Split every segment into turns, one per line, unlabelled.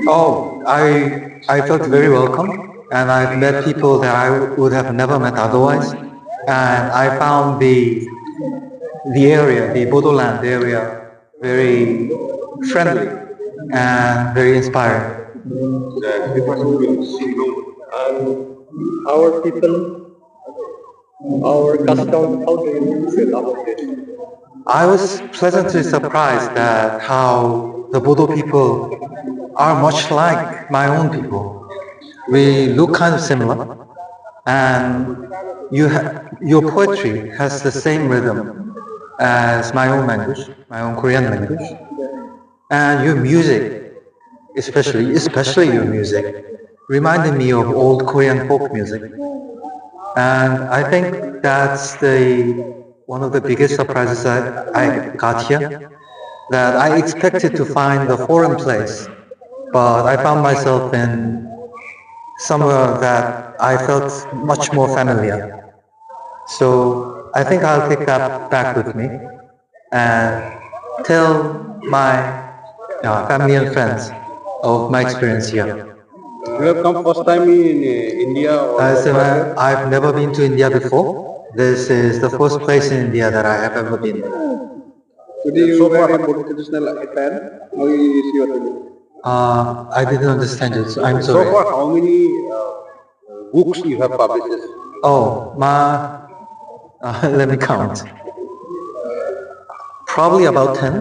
Oh, I felt very welcome, and I've met people that I would have never met otherwise. And I found the area, the Bodoland area, very friendly and very inspiring.
And our people, our custom, how do you feel about it?
I was pleasantly surprised at how the Bodo people are much like my own people. We look kind of similar, and your poetry has the same rhythm as my own language, my own Korean language, and your music, especially your music, reminded me of old Korean folk music. And I think that's the one of the biggest surprises that I got here. That I expected to find a foreign place, but I found myself in somewhere that I felt much more familiar. So I think I'll take that back with me and tell my family and friends of my experience here.
You have come first time in India or
I've never been to India before. This is the first place in India that I have ever been.
today you wear a traditional attire? How is your today?
I didn't understand it. So I'm
So
sorry.
far, how many books you have published?
Oh, let me count. Probably about 10.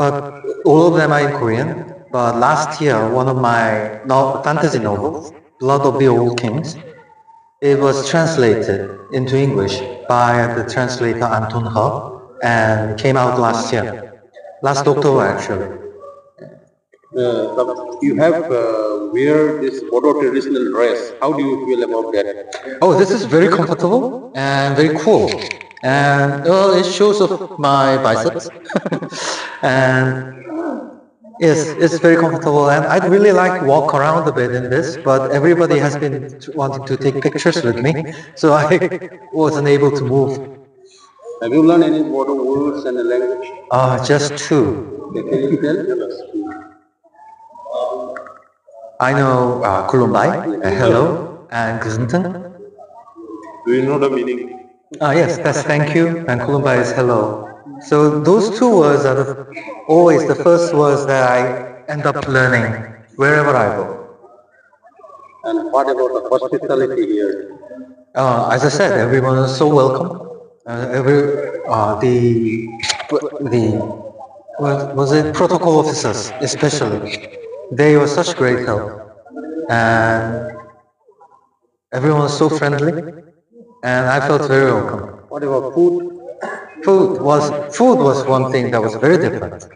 But all of them are in Korean. But last year, one of my fantasy novels, Blood of the Old Kings, it was translated into English by the translator Anton He and came out last year. Last October, actually.
You have wear this Bodo traditional dress. How do you feel about that?
Oh, this is very comfortable and very cool. And well, it shows off my biceps. And yes, it's very comfortable. And I'd really like to walk around a bit in this, but everybody has been wanting to take pictures with me, so I wasn't able to move.
Have you learned any Bodo words and language?
Just two.
Can you tell us?
I know Kulumbai, hello, and Guzenten.
Do you know the meaning?
Yes, that's thank you, and Kulumbai is hello. So those two words are always the first words that I end up learning wherever I go.
And what about the hospitality here?
As I said, everyone is so welcome. The what was it protocol officers especially, they were such great help, and everyone was so friendly, and I felt very welcome.
What about food?
Food was one thing that was very different.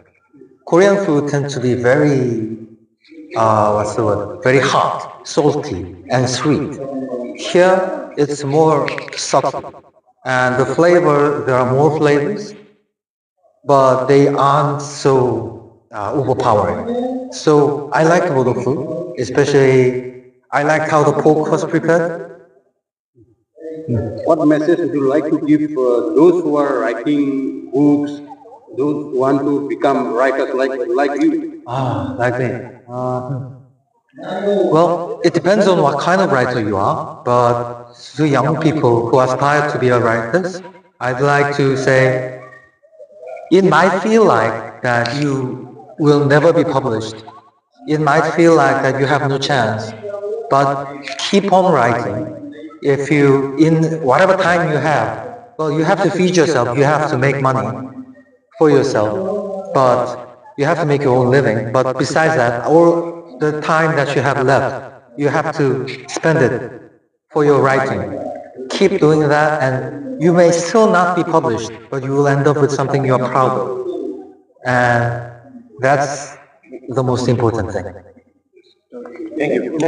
Korean food tends to be very what's the word? Very hot, salty, and sweet. Here it's more subtle, and the flavor, there are more flavors, but they aren't so overpowering. So I liked all the food, especially I liked how the pork was prepared.
What message would you like to give those who are writing books, those who want to become writers like you?
Like me. Well, it depends on what kind of writer you are, but to young people who aspire to be a writers, I'd like to say it might feel like that you will never be published. It might feel like that you have no chance, but keep on writing. If you, in whatever time you have, well, you have to feed yourself, you have to make money for yourself, but you have to make your own living. But besides that, all the time that you have left, you have to spend it for your writing. Keep doing that, and you may still not be published, but you will end up with something you're proud of. And that's the most important thing.
Thank you.